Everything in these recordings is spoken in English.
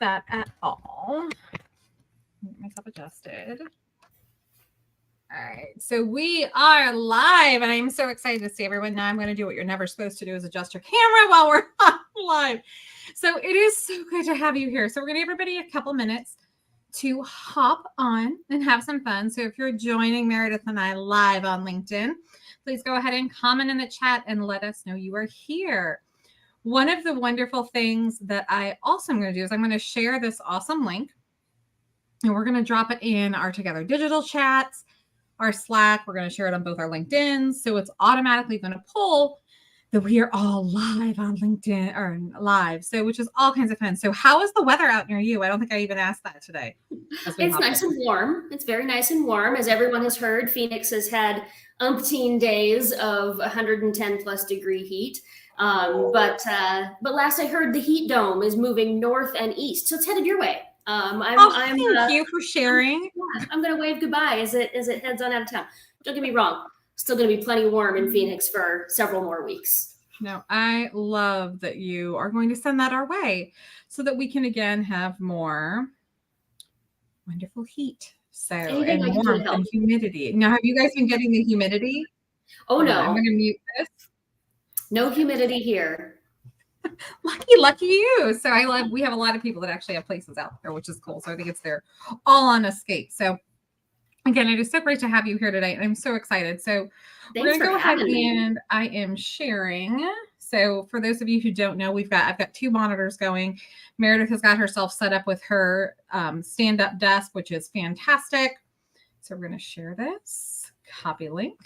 that at all. Get myself adjusted. All right, so we are live, and I'm so excited to see everyone. Now I'm going to do what you're never supposed to do: is adjust your camera while we're live. So it is so good to have you here. So we're going to give everybody a couple minutes to hop on and have some fun. So if you're joining Meredith and I live on LinkedIn, please go ahead and comment in the chat and let us know you are here. One of the wonderful things that I also am going to do is I'm going to share this awesome link, and we're going to drop it in our Together Digital chats, our Slack. We're going to share it on both our LinkedIns. So it's automatically going to pull that we are all live on LinkedIn or live. So, which is all kinds of fun. So how is the weather out near you? I don't think I even asked that today. It's nice and warm. It's very nice and warm. As everyone has heard, Phoenix has had umpteen days of 110 plus degree heat. But last I heard, the heat dome is moving north and east, so it's headed your way. Thank you for sharing. I'm going to wave goodbye as it heads on out of town. Don't get me wrong, still going to be plenty warm in Phoenix for several more weeks. No, I love that you are going to send that our way so that we can again have more wonderful heat. So and warmth and humidity. Now, have you guys been getting the humidity? Oh no, I'm going to mute this. No humidity here. Lucky you. So we have a lot of people that actually have places out there, which is cool. So I think they're all on a skate. So again, it is so great to have you here today. And I'm so excited. So we're going to go ahead and I am sharing. So for those of you who don't know, I've got two monitors going. Meredith has got herself set up with her stand-up desk, which is fantastic. So we're going to share this, copy link.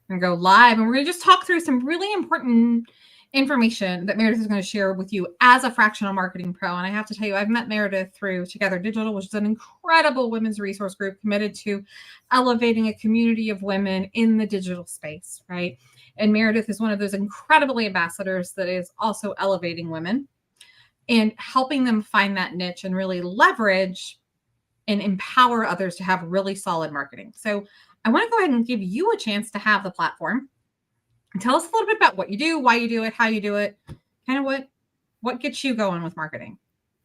We're going to go live, and we're going to just talk through some really important information that Meredith is going to share with you as a fractional marketing pro. And I have to tell you, I've met Meredith through Together Digital, which is an incredible women's resource group committed to elevating a community of women in the digital space, right? And Meredith is one of those incredible ambassadors that is also elevating women and helping them find that niche and really leverage and empower others to have really solid marketing. So I want to go ahead and give you a chance to have the platform. Tell us a little bit about what you do, why you do it, how you do it, kind of what gets you going with marketing.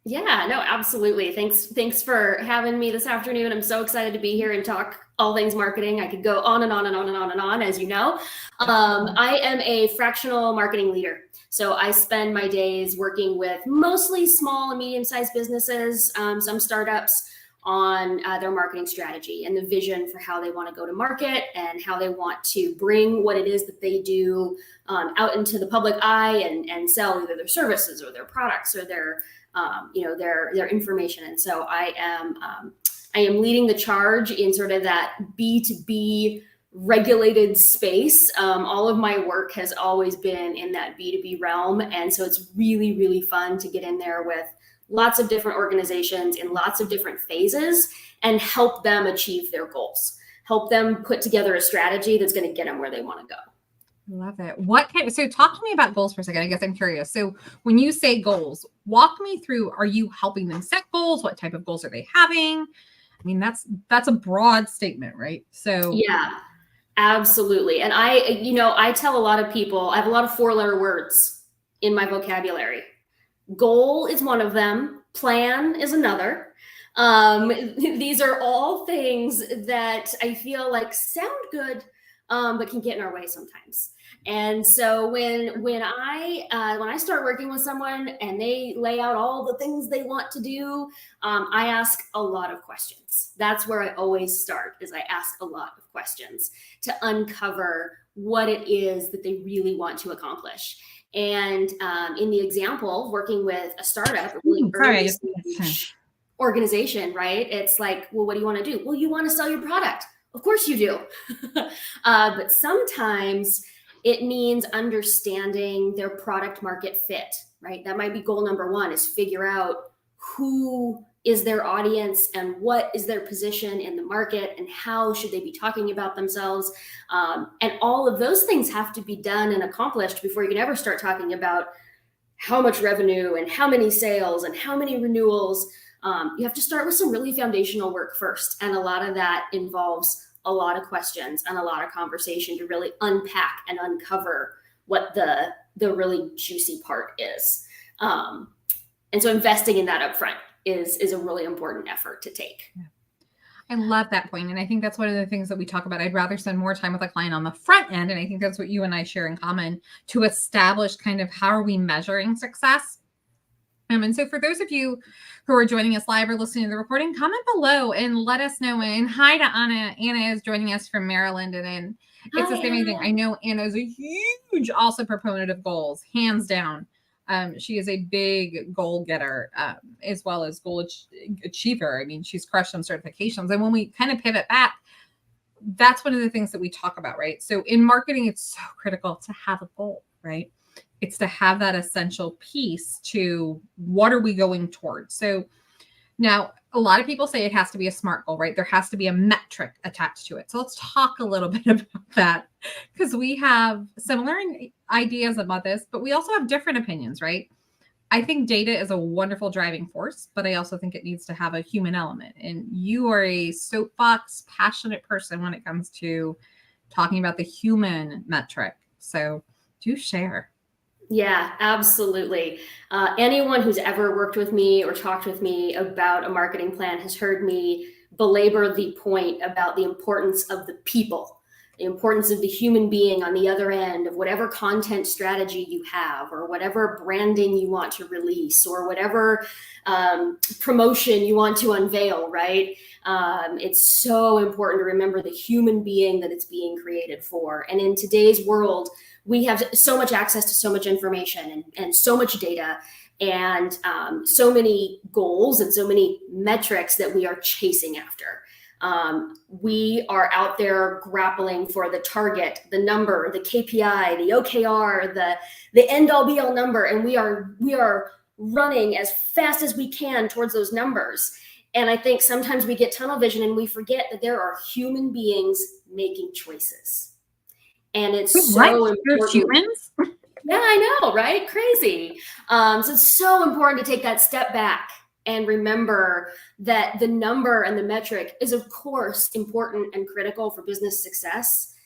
Yeah, no, absolutely. Thanks for having me this afternoon. I'm so excited to be here and talk all things marketing. I could go on and on and on and on and on, as you know. I am a fractional marketing leader. So I spend my days working with mostly small and medium-sized businesses, some startups, on their marketing strategy and the vision for how they want to go to market and how they want to bring what it is that they do out into the public eye and sell either their services or their products or their information. And so I am leading the charge in sort of that B2B regulated space. All of my work has always been in that B2B realm. And so it's really, really fun to get in there with lots of different organizations in lots of different phases and help them achieve their goals, help them put together a strategy that's going to get them where they want to go. Love it. So talk to me about goals for a second. I guess I'm curious. So when you say goals, walk me through, are you helping them set goals? What type of goals are they having? I mean, that's a broad statement, right? So yeah, absolutely. And I tell a lot of people, I have a lot of 4-letter words in my vocabulary. Goal is one of them. Plan is another. These are all things that I feel like sound good, but can get in our way sometimes. And so when I start working with someone and they lay out all the things they want to do, I ask a lot of questions. That's where I always start, is I ask a lot of questions to uncover what it is that they really want to accomplish. And in the example, working with a startup, a really early stage organization, right? It's like, well, what do you want to do? Well, you want to sell your product. Of course you do. But sometimes it means understanding their product market fit, right? That might be goal number 1, is figure out who is their audience and what is their position in the market and how should they be talking about themselves. And all of those things have to be done and accomplished before you can ever start talking about how much revenue and how many sales and how many renewals. You have to start with some really foundational work first. And a lot of that involves a lot of questions and a lot of conversation to really unpack and uncover what the really juicy part is. And so investing in that upfront is a really important effort to take. I love that point. And I think that's one of the things that we talk about. I'd rather spend more time with a client on the front end. And I think that's what you and I share in common, to establish kind of how are we measuring success. And so for those of you who are joining us live or listening to the recording, comment below and let us know. And hi to Anna. Anna is joining us from Maryland. And it's the same thing. I know Anna is a huge also proponent of goals, hands down. She is a big goal getter, as well as goal achiever. I mean, she's crushed some certifications. And when we kind of pivot back, that's one of the things that we talk about, right? So in marketing, it's so critical to have a goal, right? It's to have that essential piece to what are we going towards. So now a lot of people say it has to be a SMART goal, right? There has to be a metric attached to it. So let's talk a little bit about that, because we have similar ideas about this, but we also have different opinions, right? I think data is a wonderful driving force, but I also think it needs to have a human element. And you are a soapbox passionate person when it comes to talking about the human metric. So do share. Yeah, absolutely. Anyone who's ever worked with me or talked with me about a marketing plan has heard me belabor the point about the importance of the people, the importance of the human being on the other end of whatever content strategy you have, or whatever branding you want to release, or whatever promotion you want to unveil, right? It's so important to remember the human being that it's being created for. And in today's world, we have so much access to so much information and so much data, and so many goals and so many metrics that we are chasing after. We are out there grappling for the target, the number, the KPI, the OKR, the end all be all number. And we are running as fast as we can towards those numbers. And I think sometimes we get tunnel vision and we forget that there are human beings making choices. And it's so important. Humans? Yeah, I know, right? Crazy. So it's so important to take that step back and remember that the number and the metric is, of course, important and critical for business success,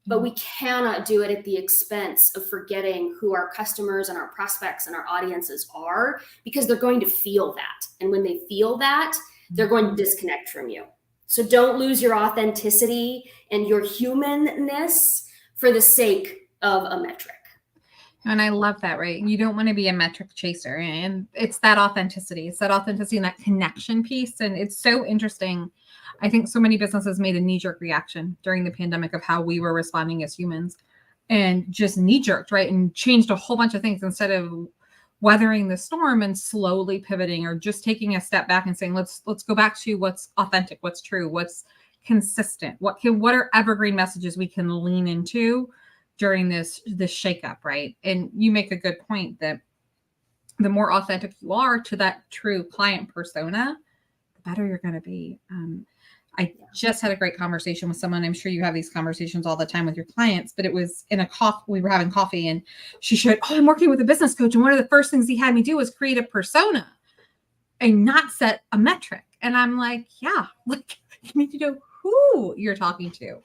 but we cannot do it at the expense of forgetting who our customers and our prospects and our audiences are, because they're going to feel that. And when they feel that, they're going to disconnect from you. So don't lose your authenticity and your humanness for the sake of a metric. And I love that, right? You don't want to be a metric chaser. And it's that authenticity. It's that authenticity and that connection piece. And it's so interesting. I think so many businesses made a knee-jerk reaction during the pandemic of how we were responding as humans, and just knee-jerked, right? And changed a whole bunch of things instead of weathering the storm and slowly pivoting, or just taking a step back and saying, let's go back to what's authentic, what's true, what's consistent, what are evergreen messages we can lean into during this shakeup, right? And you make a good point that the more authentic you are to that true client persona, the better you're going to be. I just had a great conversation with someone. I'm sure you have these conversations all the time with your clients, but it was in a coffee. We were having coffee, and she shared, I'm working with a business coach, and one of the first things he had me do was create a persona and not set a metric. And I'm like, yeah, like you need to know who you're talking to,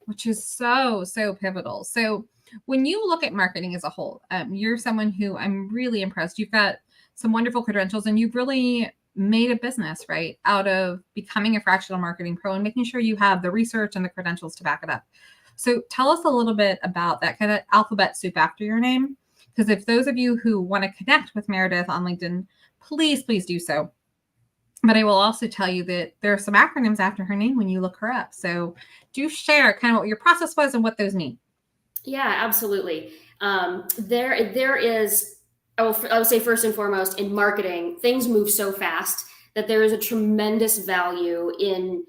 which is so pivotal. So when you look at marketing as a whole, you're someone who I'm really impressed. You've got some wonderful credentials, and you've really made a business, right, out of becoming a fractional marketing pro and making sure you have the research and the credentials to back it up. So tell us a little bit about that kind of alphabet soup after your name, because if those of you who want to connect with Meredith on LinkedIn, please do so. But I will also tell you that there are some acronyms after her name when you look her up. So do share kind of what your process was and what those mean. Yeah, absolutely. There is, I would say first and foremost, in marketing, things move so fast that there is a tremendous value in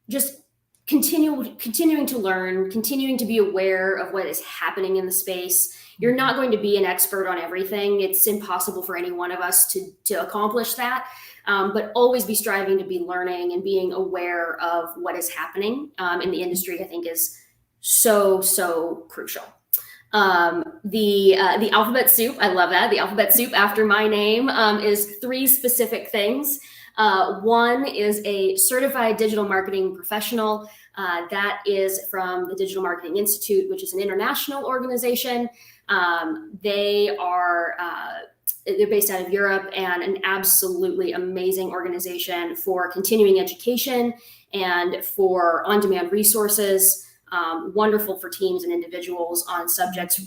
just continuing to learn, continuing to be aware of what is happening in the space. You're not going to be an expert on everything. It's impossible for any one of us to accomplish that. But always be striving to be learning and being aware of what is happening in the industry, I think is so crucial. The alphabet soup, I love that. The alphabet soup after my name is 3 specific things. One is a certified digital marketing professional. That is from the Digital Marketing Institute, which is an international organization. They are They're based out of Europe, and an absolutely amazing organization for continuing education and for on-demand resources. Wonderful for teams and individuals on subjects,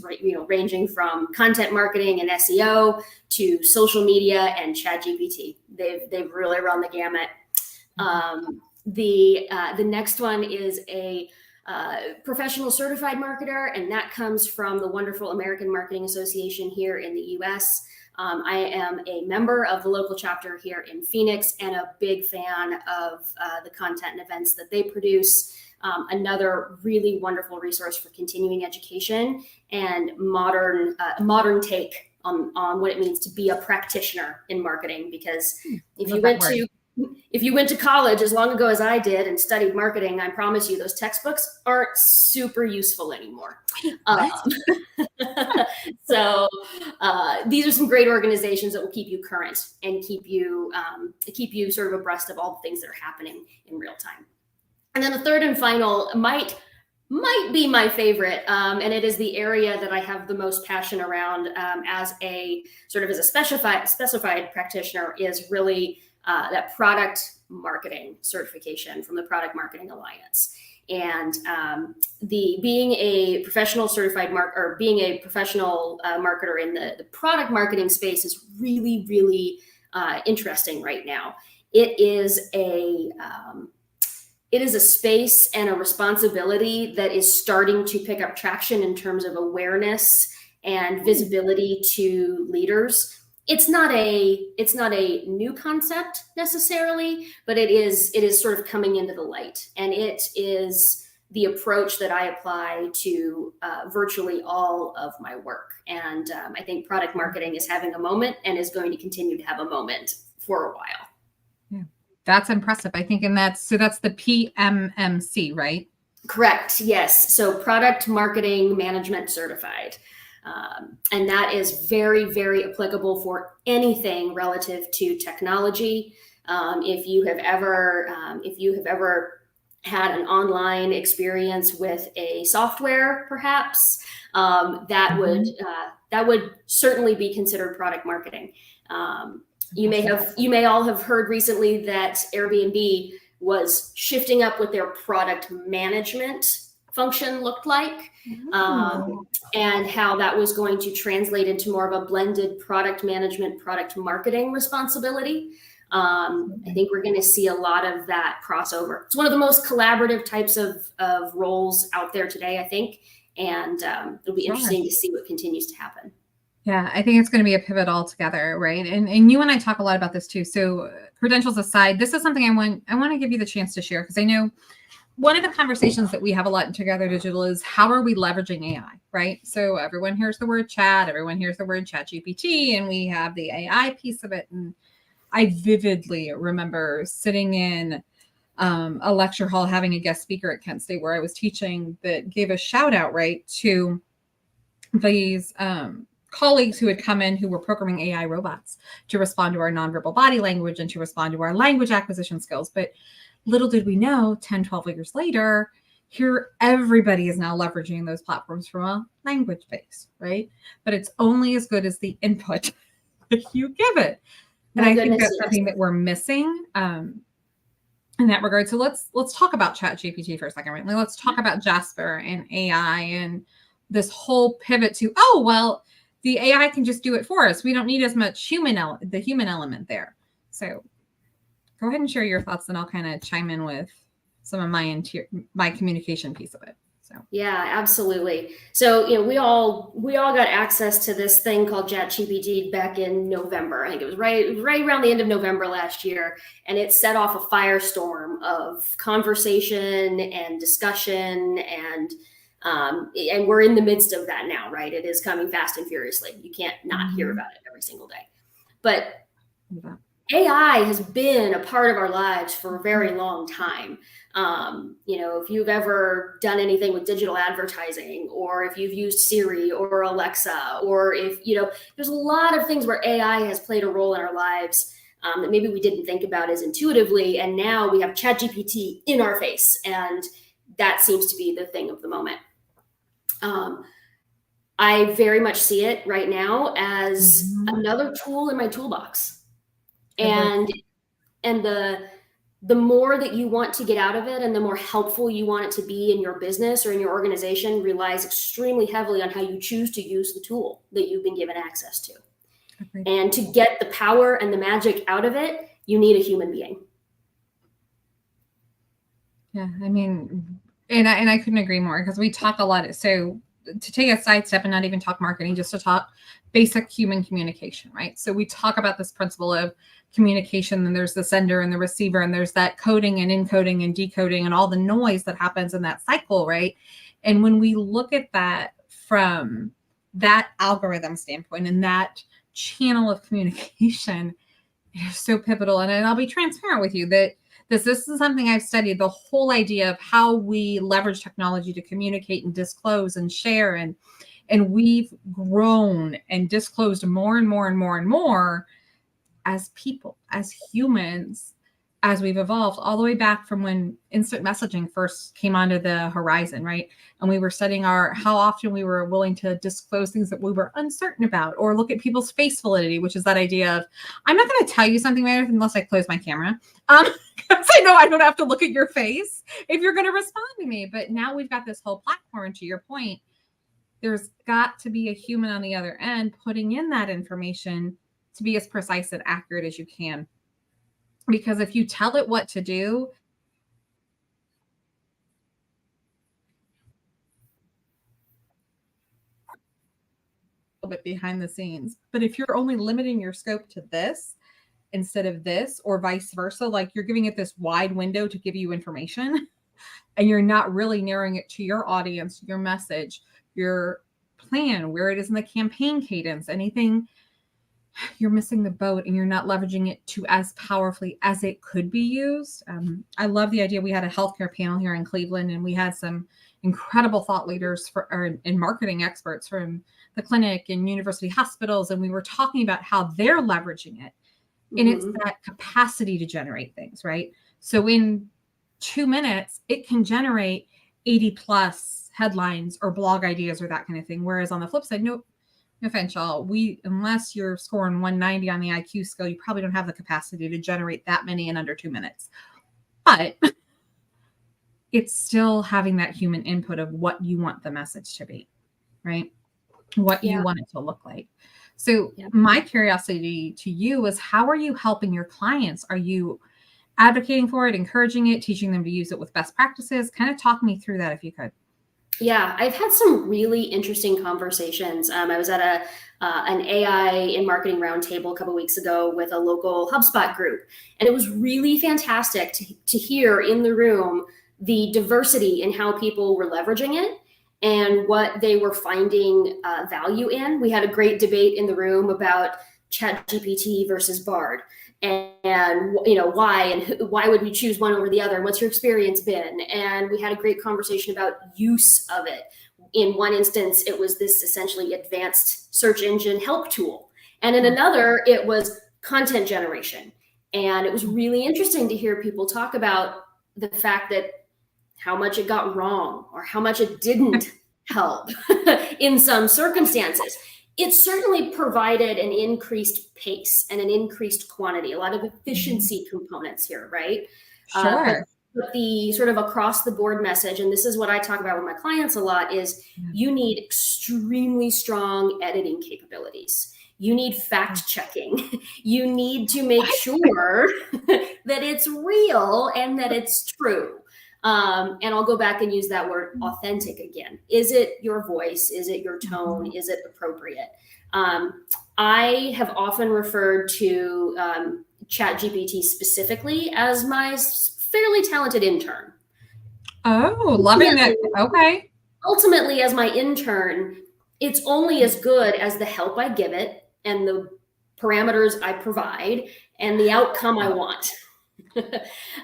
ranging from content marketing and SEO to social media and ChatGPT. They've really run the gamut. The next one is a professional certified marketer, and that comes from the wonderful American Marketing Association here in the U.S. I am a member of the local chapter here in Phoenix and a big fan of the content and events that they produce. Another really wonderful resource for continuing education and modern take on what it means to be a practitioner in marketing. Because if you went to college as long ago as I did and studied marketing, I promise you those textbooks aren't super useful anymore. So these are some great organizations that will keep you current and keep you sort of abreast of all the things that are happening in real time. And then the third and final might be my favorite, and it is the area that I have the most passion around as a specified practitioner, is really that product marketing certification from the Product Marketing Alliance. And being a professional marketer in the product marketing space is really, really interesting right now. It is a space and a responsibility that is starting to pick up traction in terms of awareness and visibility to leaders. It's not a new concept necessarily, but it is sort of coming into the light, and it is the approach that I apply to virtually all of my work. And I think product marketing is having a moment and is going to continue to have a moment for a while. Yeah, that's impressive. I think, and that's the PMMC, right? Correct. Yes. So Product Marketing Management Certified. And that is very, very applicable for anything relative to technology. If you have ever had an online experience with a software, perhaps that would certainly be considered product marketing. You may all have heard recently that Airbnb was shifting up what their product management function looked like, and how that was going to translate into more of a blended product management, product marketing responsibility. I think we're going to see a lot of that crossover. It's one of the most collaborative types of roles out there today, I think, and it'll be interesting to see what continues to happen. Yeah, I think it's going to be a pivot altogether, right? And you and I talk a lot about this too. So credentials aside, this is something I want to give you the chance to share, because I know one of the conversations that we have a lot in Together Digital is how are we leveraging AI, right? So everyone hears the word chat, everyone hears the word ChatGPT, and we have the AI piece of it. And I vividly remember sitting in a lecture hall having a guest speaker at Kent State where I was teaching that gave a shout out, right, to these colleagues who had come in who were programming AI robots to respond to our nonverbal body language and to respond to our language acquisition skills. But little did we know, 10, 12 years later, here everybody is now leveraging those platforms from a language base, right? But it's only as good as the input that you give it. And I think that's something that we're missing in that regard. So let's talk about ChatGPT for a second, right? Let's talk about Jasper and AI and this whole pivot to, oh, well, the AI can just do it for us. We don't need as much the human element there. So go ahead and share your thoughts, and I'll kind of chime in with some of my communication piece of it. So yeah, absolutely. So we all got access to this thing called ChatGPT back in November. I think it was right around the end of November last year, and it set off a firestorm of conversation and discussion, and we're in the midst of that now, right? It is coming fast and furiously. You can't not hear about it every single day. But AI has been a part of our lives for a very long time. If you've ever done anything with digital advertising, or if you've used Siri or Alexa, or if, there's a lot of things where AI has played a role in our lives that maybe we didn't think about as intuitively. And now we have ChatGPT in our face, and that seems to be the thing of the moment. I very much see it right now as Mhm. another tool in my toolbox. Good word. And the more that you want to get out of it and the more helpful you want it to be in your business or in your organization relies extremely heavily on how you choose to use the tool that you've been given access to. Agreed. And to get the power and the magic out of it, you need a human being. Yeah, I mean, and I couldn't agree more, because we talk a lot. So to take a sidestep and not even talk marketing, just to talk basic human communication, right? So we talk about this principle of communication, and there's the sender and the receiver, and there's that coding and encoding and decoding and all the noise that happens in that cycle, right? And when we look at that from that algorithm standpoint and that channel of communication, it is so pivotal. And I'll be transparent with you that this is something I've studied, the whole idea of how we leverage technology to communicate and disclose and share. And we've grown and disclosed more and more and more and more as people, as humans, as we've evolved, all the way back from when instant messaging first came onto the horizon, right? And we were studying how often we were willing to disclose things that we were uncertain about, or look at people's face validity, which is that idea of, I'm not going to tell you something, Meredith, unless I close my camera. Because I know I don't have to look at your face if you're going to respond to me. But now we've got this whole platform, and to your point, there's got to be a human on the other end putting in that information to be as precise and accurate as you can. Because if you tell it what to do, a little bit behind the scenes. But if you're only limiting your scope to this instead of this, or vice versa, like you're giving it this wide window to give you information, and you're not really narrowing it to your audience, your message, your plan, where it is in the campaign cadence, anything, you're missing the boat, and you're not leveraging it to as powerfully as it could be used. I love the idea. We had a healthcare panel here in Cleveland, and we had some incredible thought leaders and marketing experts from the clinic and university hospitals, and we were talking about how they're leveraging it. And it's that capacity to generate things, right? So in 2 minutes, it can generate 80 plus headlines or blog ideas or that kind of thing. Whereas on the flip side, no offense, y'all, unless you're scoring 190 on the IQ scale, you probably don't have the capacity to generate that many in under 2 minutes. But it's still having that human input of what you want the message to be, right? What you want it to look like. So my curiosity to you is, how are you helping your clients? Are you advocating for it, encouraging it, teaching them to use it with best practices? Kind of talk me through that if you could. Yeah, I've had some really interesting conversations. I was at an AI in marketing roundtable a couple of weeks ago with a local HubSpot group, and it was really fantastic to hear in the room the diversity in how people were leveraging it and what they were finding value in. We had a great debate in the room about ChatGPT versus Bard, and why, and why would we choose one over the other, and what's your experience been. And we had a great conversation about use of it. In one instance, it was this essentially advanced search engine help tool, and in another, it was content generation. And it was really interesting to hear people talk about the fact that how much it got wrong or how much it didn't help in some circumstances. It certainly provided an increased pace and an increased quantity, a lot of efficiency components here, right? Sure. But the sort of across the board message, and this is what I talk about with my clients a lot, is you need extremely strong editing capabilities. You need fact checking. You need to make sure that it's real and that it's true. And I'll go back and use that word authentic again. Is it your voice? Is it your tone? Is it appropriate? I have often referred to ChatGPT specifically as my fairly talented intern. Oh, loving that. Okay. Ultimately, as my intern, it's only as good as the help I give it and the parameters I provide and the outcome I want.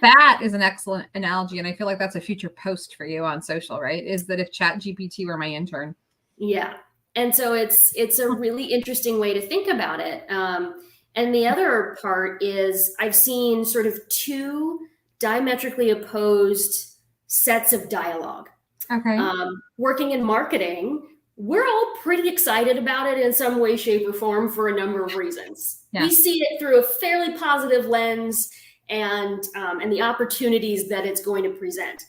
That is an excellent analogy. And I feel like that's a future post for you on social, right? Is that if ChatGPT were my intern. Yeah. And so it's a really interesting way to think about it. And the other part is I've seen sort of two diametrically opposed sets of dialogue. Okay. Working in marketing, we're all pretty excited about it in some way, shape, or form for a number of reasons. Yeah. We see it through a fairly positive lens and the opportunities that it's going to present.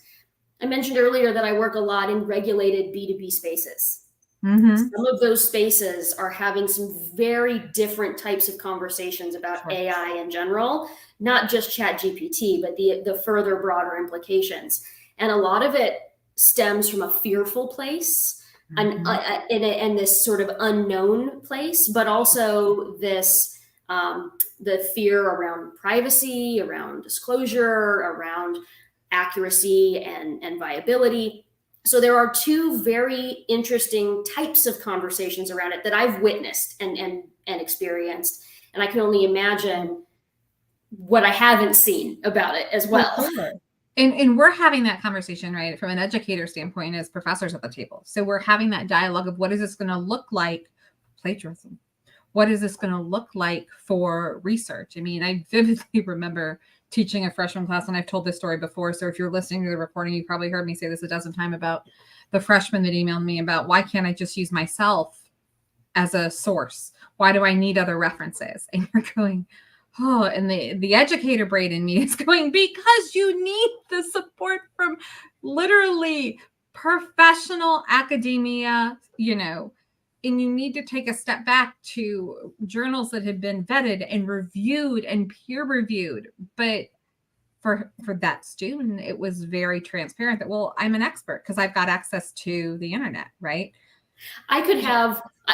I mentioned earlier that I work a lot in regulated B2B spaces. Some of those spaces are having some very different types of conversations about AI in general, not just ChatGPT, but the further broader implications. And a lot of it stems from a fearful place and this sort of unknown place, but also this the fear around privacy, around disclosure, around accuracy and viability. So there are two very interesting types of conversations around it that I've witnessed and experienced. And I can only imagine what I haven't seen about it as well. And we're having that conversation, right, from an educator standpoint as professors at the table. So we're having that dialogue of what is this going to look like plagiarism? What is this going to look like for research? I mean, I vividly remember teaching a freshman class, and I've told this story before. So if you're listening to the recording, you probably heard me say this a dozen times about the freshman that emailed me about why can't I just use myself as a source? Why do I need other references? And you're going, oh, and the educator brain in me is going, because you need the support from literally professional academia, and you need to take a step back to journals that have been vetted and reviewed and peer reviewed. But for that student, it was very transparent that, well, I'm an expert because I've got access to the internet, right?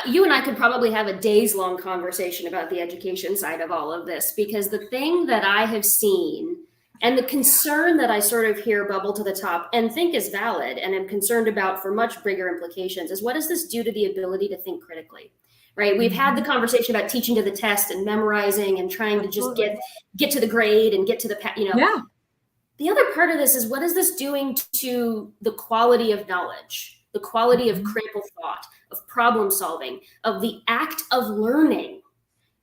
You and I could probably have a days-long conversation about the education side of all of this, because the thing that I have seen and the concern that I sort of hear bubble to the top and think is valid and am concerned about for much bigger implications is, what does this do to the ability to think critically, right? We've had the conversation about teaching to the test and memorizing and trying to just get to the grade and get to the, Yeah. The other part of this is, what is this doing to the quality of knowledge, the quality of critical thought, of problem solving, of the act of learning,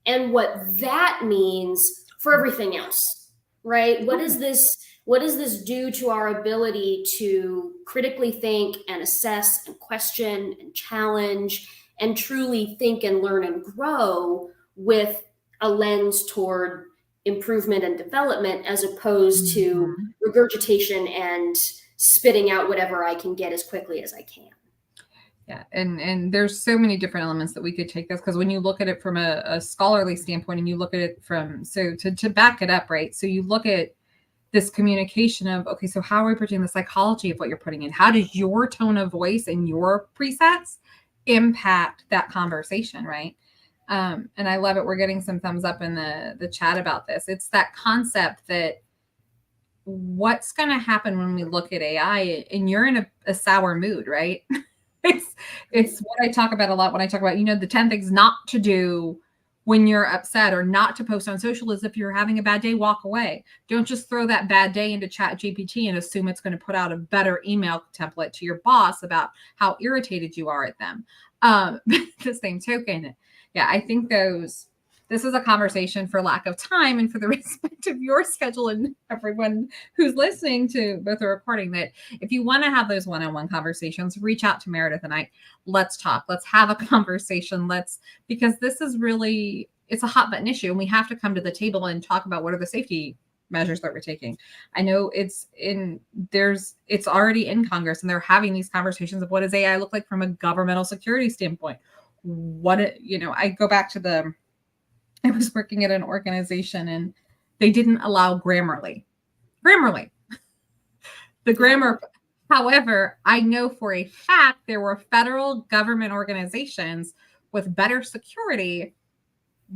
and what that means for everything else? Right? What does this do to our ability to critically think and assess and question and challenge and truly think and learn and grow with a lens toward improvement and development, as opposed to regurgitation and spitting out whatever I can get as quickly as I can? Yeah, and there's so many different elements that we could take this, because when you look at it from a scholarly standpoint, and you look at it from, so to back it up, right? So you look at this communication of, okay, so how are we approaching the psychology of what you're putting in? How does your tone of voice and your presets impact that conversation, right? And I love it. We're getting some thumbs up in the chat about this. It's that concept that what's going to happen when we look at AI and you're in a sour mood, right? It's what I talk about a lot when I talk about, the 10 things not to do when you're upset or not to post on social is, if you're having a bad day, walk away. Don't just throw that bad day into ChatGPT and assume it's going to put out a better email template to your boss about how irritated you are at them. The same token. Yeah, I think this is a conversation for lack of time and for the respect of your schedule and everyone who's listening to both the recording, that if you want to have those one-on-one conversations, reach out to Meredith and I. Let's talk. Let's have a conversation. Because this is really, it's a hot button issue, and we have to come to the table and talk about what are the safety measures that we're taking. I know it's already in Congress, and they're having these conversations of what does AI look like from a governmental security standpoint. I go back to I was working at an organization and they didn't allow Grammarly. The grammar. However, I know for a fact there were federal government organizations with better security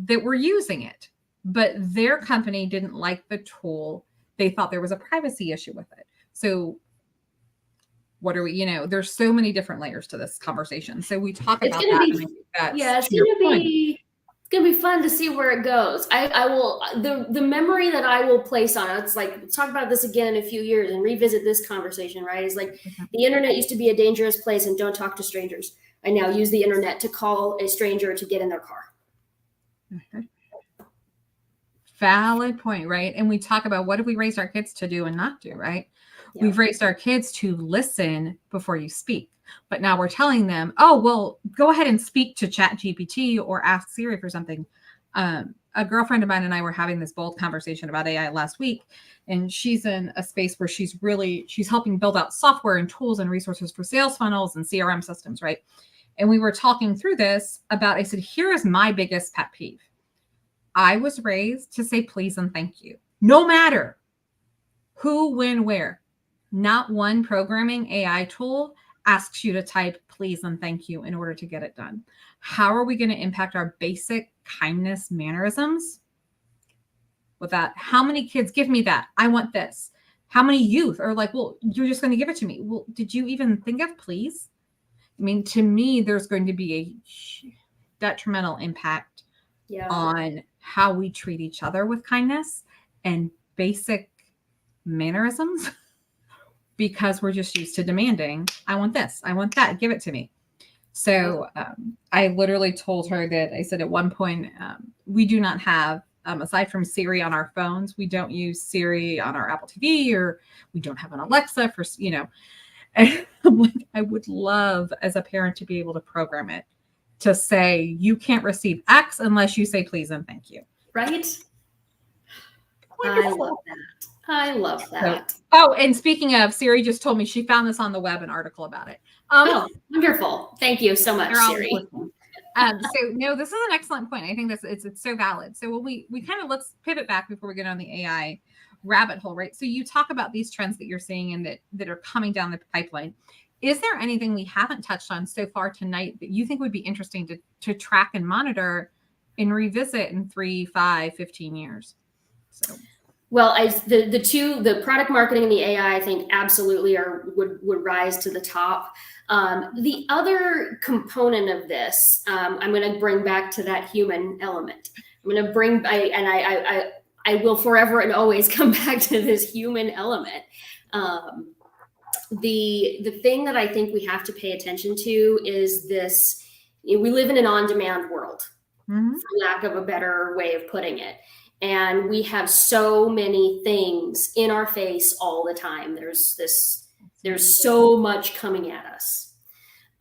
that were using it, but their company didn't like the tool. They thought there was a privacy issue with it. So what are we, there's so many different layers to this conversation. So we talk about that. It's gonna be fun to see where it goes. I will, the memory that I will place on it, it's like, let's talk about this again in a few years and revisit this conversation, right? It's like, the internet used to be a dangerous place, and don't talk to strangers. I now use the internet to call a stranger to get in their car. Valid point, right? And we talk about what have we raised our kids to do and not do, right? Yeah. We've raised our kids to listen before you speak. But now we're telling them, oh, well, go ahead and speak to ChatGPT or ask Siri for something. A girlfriend of mine and I were having this bold conversation about AI last week, and she's in a space where she's helping build out software and tools and resources for sales funnels and CRM systems, right? And we were talking through this about, I said, here is my biggest pet peeve. I was raised to say please and thank you, no matter who, when, where. Not one programming AI tool asks you to type please and thank you in order to get it done. How are we going to impact our basic kindness mannerisms with that? How many kids give me that? I want this. How many youth are like, well, you're just going to give it to me. Well, did you even think of please? I mean, to me, there's going to be a detrimental impact on how we treat each other with kindness and basic mannerisms, because we're just used to demanding, I want this, I want that, give it to me. So I literally told her that, I said at one point, we do not have, aside from Siri on our phones, we don't use Siri on our Apple TV, or we don't have an Alexa for, and I'm like, I would love as a parent to be able to program it to say, you can't receive X unless you say please and thank you. Right? I love that. I love that. So, and speaking of, Siri just told me she found this on the web, an article about it. Wonderful. Thank you so much, Siri. So no, this is an excellent point. I think it's so valid. So when we kind of, let's pivot back before we get on the AI rabbit hole, right? So you talk about these trends that you're seeing and that are coming down the pipeline. Is there anything we haven't touched on so far tonight that you think would be interesting to track and monitor and revisit in 3, 5, 15 years? So. Well, the product marketing and the AI, I think absolutely would rise to the top. The other component of this, I'm going to bring back to that human element. I'm going to I will forever and always come back to this human element. The thing that I think we have to pay attention to is this: we live in an on-demand world, for lack of a better way of putting it. And we have so many things in our face all the time. There's so much coming at us.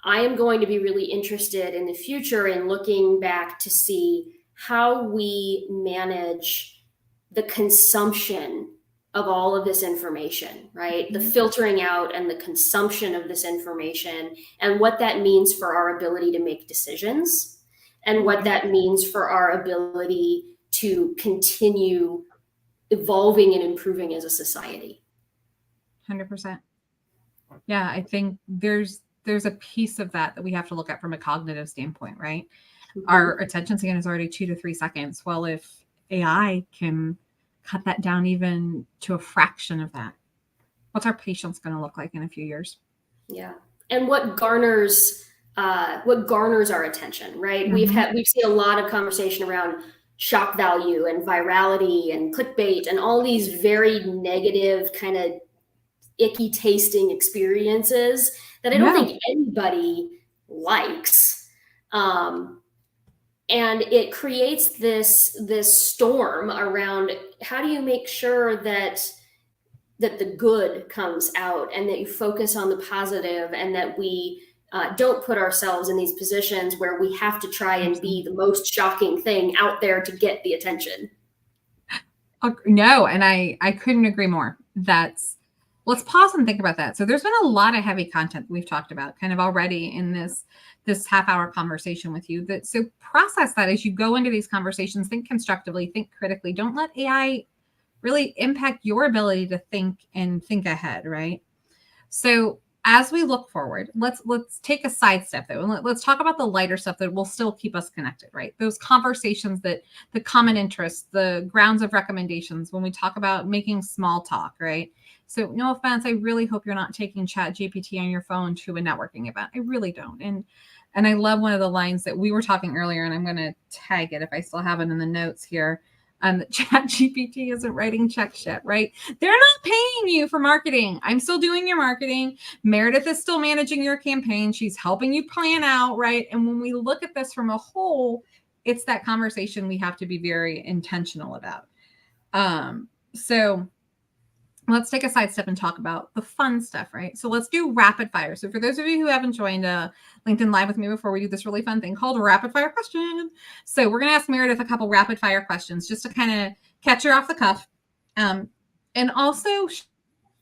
I am going to be really interested in the future in looking back to see how we manage the consumption of all of this information, right? The filtering out and the consumption of this information, and what that means for our ability to make decisions, and what that means for our ability to continue evolving and improving as a society. 100%. Yeah, I think there's a piece of that we have to look at from a cognitive standpoint, right? Our attention span is already 2 to 3 seconds. Well, if AI can cut that down even to a fraction of that, what's our patience going to look like in a few years? Yeah. And what garners our attention, right? We've seen a lot of conversation around shock value and virality and clickbait and all these very negative, kind of icky tasting experiences that I don't think anybody likes. And it creates this storm around, how do you make sure that the good comes out, and that you focus on the positive, and that we don't put ourselves in these positions where we have to try and be the most shocking thing out there to get the attention. No, and I couldn't agree more. Let's pause and think about that. So there's been a lot of heavy content we've talked about kind of already in this half-hour conversation with you. So process that as you go into these conversations. Think constructively, think critically. Don't let AI really impact your ability to think and think ahead, right? So as we look forward, let's take a sidestep though, and let's talk about the lighter stuff that will still keep us connected, right? Those conversations, that the common interests, the grounds of recommendations, when we talk about making small talk, right? So no offense, I really hope you're not taking ChatGPT on your phone to a networking event. I really don't. And I love one of the lines that we were talking earlier, and I'm going to tag it if I still have it in the notes here. That ChatGPT isn't writing checks yet, right? They're not paying you for marketing. I'm still doing your marketing. Meredith is still managing your campaign. She's helping you plan out, right? And when we look at this from a whole, it's that conversation we have to be very intentional about. So let's take a side step and talk about the fun stuff, right? So let's do rapid fire. So for those of you who haven't joined LinkedIn Live with me before, we do this really fun thing called rapid fire question. So we're going to ask Meredith a couple rapid fire questions just to kind of catch her off the cuff. And also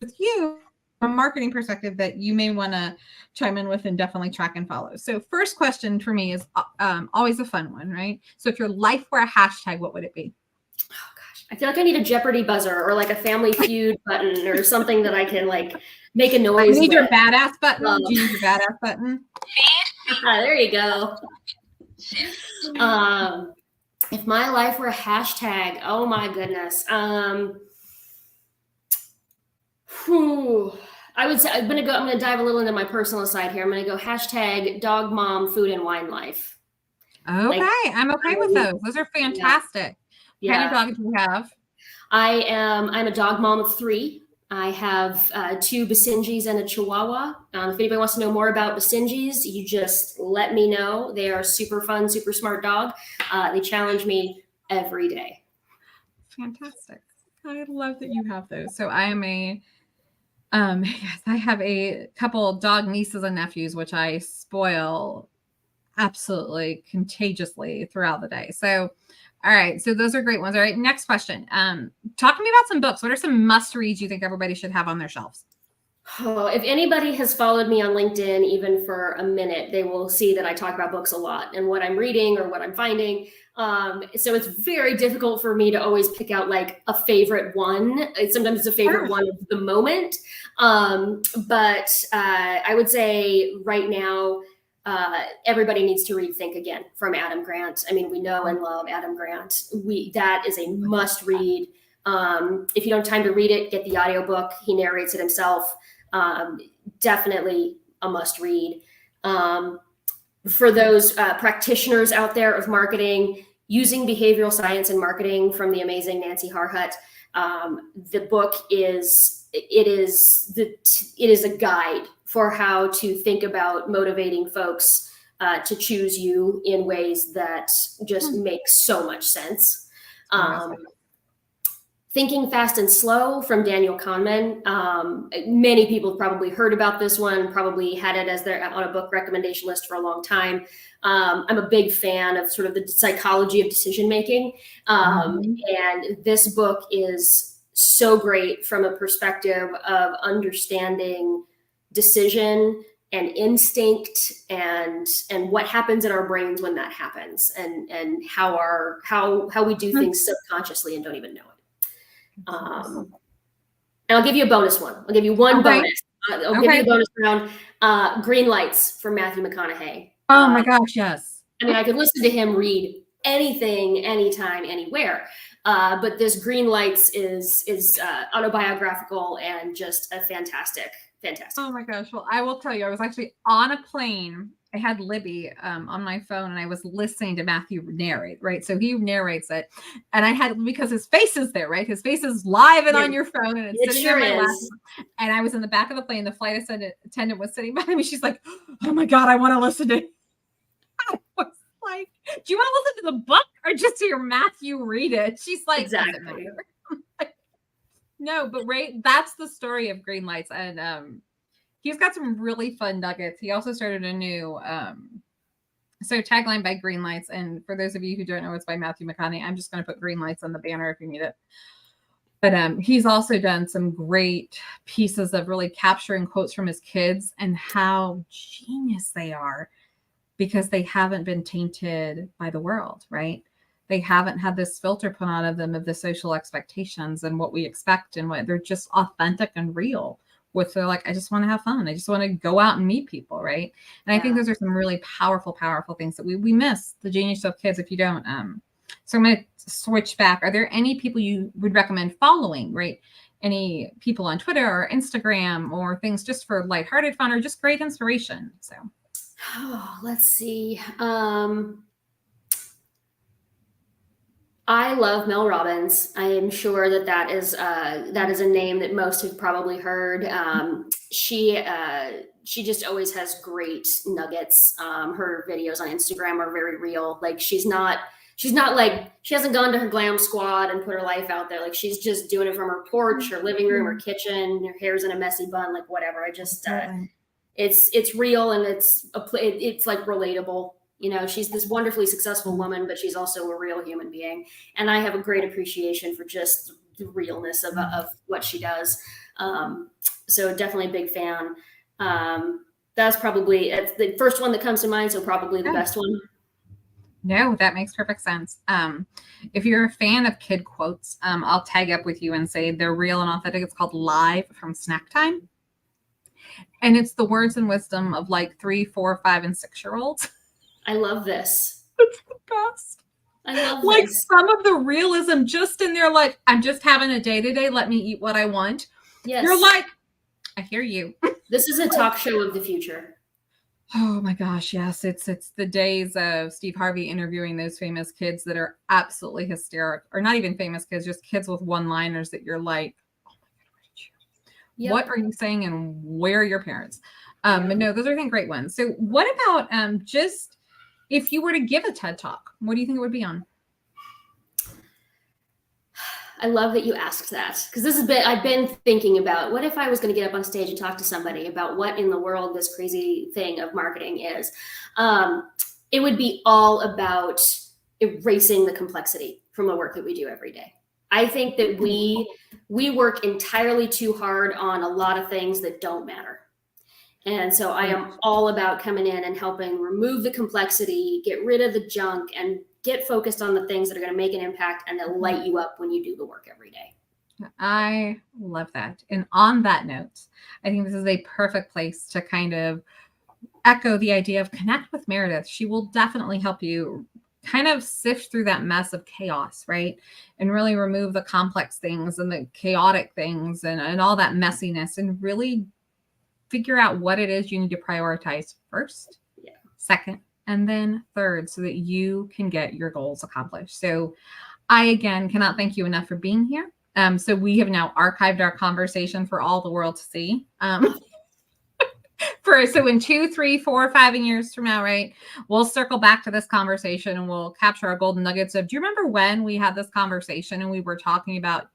with you, from a marketing perspective, that you may want to chime in with and definitely track and follow. So first question for me is always a fun one, right? So if your life were a hashtag, what would it be? Oh gosh, I feel like I need a Jeopardy buzzer or like a Family Feud button or something that I can like make a noise. You need your badass button. Do you need your badass button? There you go. If my life were a hashtag, oh my goodness. I would say I'm gonna dive a little into my personal side here. I'm gonna go hashtag dog mom food and wine life. Okay, like, I'm okay with those. Those are fantastic. Yeah. What kind of dog do you have? I'm a dog mom of 3. I have 2 Basenjis and a Chihuahua. If anybody wants to know more about Basenjis, you just let me know. They are super fun, super smart dog. They challenge me every day. Fantastic. I love that you have those. So I am yes, I have a couple dog nieces and nephews, which I spoil absolutely contagiously throughout the day. So, all right. So those are great ones. All right. Next question. Talk to me about some books. What are some must reads you think everybody should have on their shelves? Oh, if anybody has followed me on LinkedIn, even for a minute, they will see that I talk about books a lot and what I'm reading or what I'm finding. So it's very difficult for me to always pick out like a favorite one. Sometimes it's a favorite one of the moment. But I would say right now, everybody needs to read Think Again from Adam Grant. I mean, we know and love Adam Grant. That is a must read. If you don't have time to read it, get the audiobook. He narrates it himself. Definitely a must read. For those practitioners out there of marketing, using behavioral science and marketing from the amazing Nancy Harhut, the book is a guide for how to think about motivating folks to choose you in ways that just make so much sense. Thinking Fast and Slow from Daniel Kahneman. Many people have probably heard about this one, probably had it as their on a book recommendation list for a long time. I'm a big fan of sort of the psychology of decision making. And this book is so great from a perspective of understanding decision and instinct and what happens in our brains when that happens and how we do things subconsciously and don't even know it. And I'll give you a bonus one. I'll give you one bonus. I'll give you a bonus round. Green Lights from Matthew McConaughey. Oh my gosh, yes. I mean, I could listen to him read anything, anytime, anywhere. But this Green Lights is autobiographical and just a fantastic. Oh my gosh. Well, I will tell you, I was actually on a plane. I had Libby on my phone and I was listening to Matthew narrate, right? So he narrates it. And I had, because his face is there, right? His face is live and on your phone and it's sitting on my lap. And I was in the back of the plane. The flight attendant was sitting behind me. She's like, oh my God, I want to listen to it. I was like, do you want to listen to the book or just hear Matthew read it? She's like, exactly. No, but right, that's the story of Green Lights. And he's got some really fun nuggets. He also started a new tagline by Green Lights. And for those of you who don't know, it's by Matthew McConaughey. I'm just going to put Green Lights on the banner if you need it. But he's also done some great pieces of really capturing quotes from his kids and how genius they are because they haven't been tainted by the world, right? They haven't had this filter put on of them of the social expectations and what we expect and what they're just authentic and real with. They're like, I just want to have fun. I just want to go out and meet people. Right. And I think those are some really powerful things that we miss the genius of kids if you don't. So I'm going to switch back. Are there any people you would recommend following? Right. Any people on Twitter or Instagram or things just for lighthearted fun or just great inspiration? So, let's see. I love Mel Robbins. I am sure that is a name that most have probably heard. She just always has great nuggets. Her videos on Instagram are very real. Like she's not she's not like, she hasn't gone to her glam squad and put her life out there. Like she's just doing it from her porch, her living room, her kitchen, her hair's in a messy bun, like whatever. I just, it's real, and it's like relatable. You know, she's this wonderfully successful woman, but she's also a real human being. And I have a great appreciation for just the realness of what she does. So definitely a big fan. That's probably, it's the first one that comes to mind. So probably the best one. No, that makes perfect sense. If you're a fan of kid quotes, I'll tag up with you and say they're real and authentic. It's called Live from Snack Time. And it's the words and wisdom of like 3, 4, 5, and 6-year-olds. I love this. It's the best. I love like this. Some of the realism just in there, like, I'm just having a day-to-day, let me eat what I want. Yes. You're like, I hear you. This is a talk show of the future. Oh my gosh, yes. It's the days of Steve Harvey interviewing those famous kids that are absolutely hysteric, or not even famous kids, just kids with one-liners that you're like, oh my God, where did you? Yep. What are you saying, and where are your parents? But no, those are, I think, great ones. So what about just if you were to give a TED Talk, what do you think it would be on? I love that you asked that, because I've been thinking about, what if I was going to get up on stage and talk to somebody about what in the world this crazy thing of marketing is. It would be all about erasing the complexity from the work that we do every day. I think that we work entirely too hard on a lot of things that don't matter. And so I am all about coming in and helping remove the complexity, get rid of the junk, and get focused on the things that are going to make an impact and that light you up when you do the work every day. I love that. And on that note, I think this is a perfect place to kind of echo the idea of connect with Meredith. She will definitely help you kind of sift through that mess of chaos, right? And really remove the complex things and the chaotic things and all that messiness, and really figure out what it is you need to prioritize first, second, and then third, so that you can get your goals accomplished. So I, again, cannot thank you enough for being here. So we have now archived our conversation for all the world to see. So in 2, 3, 4, 5 years from now, right, we'll circle back to this conversation and we'll capture our golden nuggets of, do you remember when we had this conversation and we were talking about ...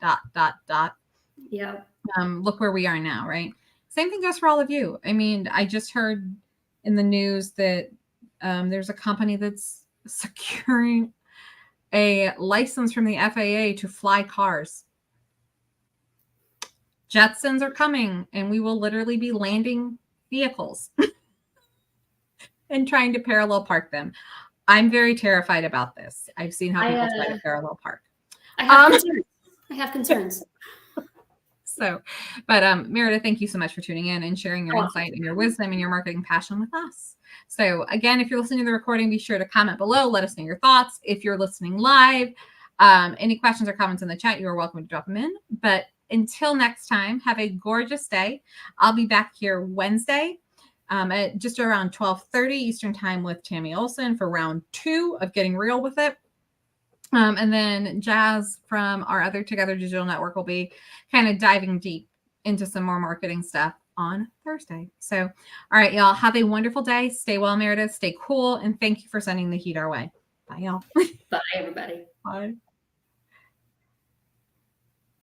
Yeah. Look where we are now, right? Same thing goes for all of you. I mean, I just heard in the news that there's a company that's securing a license from the FAA to fly cars. Jetsons are coming, and we will literally be landing vehicles and trying to parallel park them. I'm very terrified about this. I've seen how people try to parallel park. I have concerns. So, but Meredith, thank you so much for tuning in and sharing your insight and your wisdom and your marketing passion with us. So again, if you're listening to the recording, be sure to comment below. Let us know your thoughts. If you're listening live, any questions or comments in the chat, you are welcome to drop them in. But until next time, have a gorgeous day. I'll be back here Wednesday at just around 12:30 Eastern time with Tammy Olson for round 2 of Getting Real with It. And then Jazz from our other Together Digital Network will be kind of diving deep into some more marketing stuff on Thursday. So, all right, y'all, have a wonderful day. Stay well, Meredith. Stay cool. And thank you for sending the heat our way. Bye, y'all. Bye, everybody. Bye.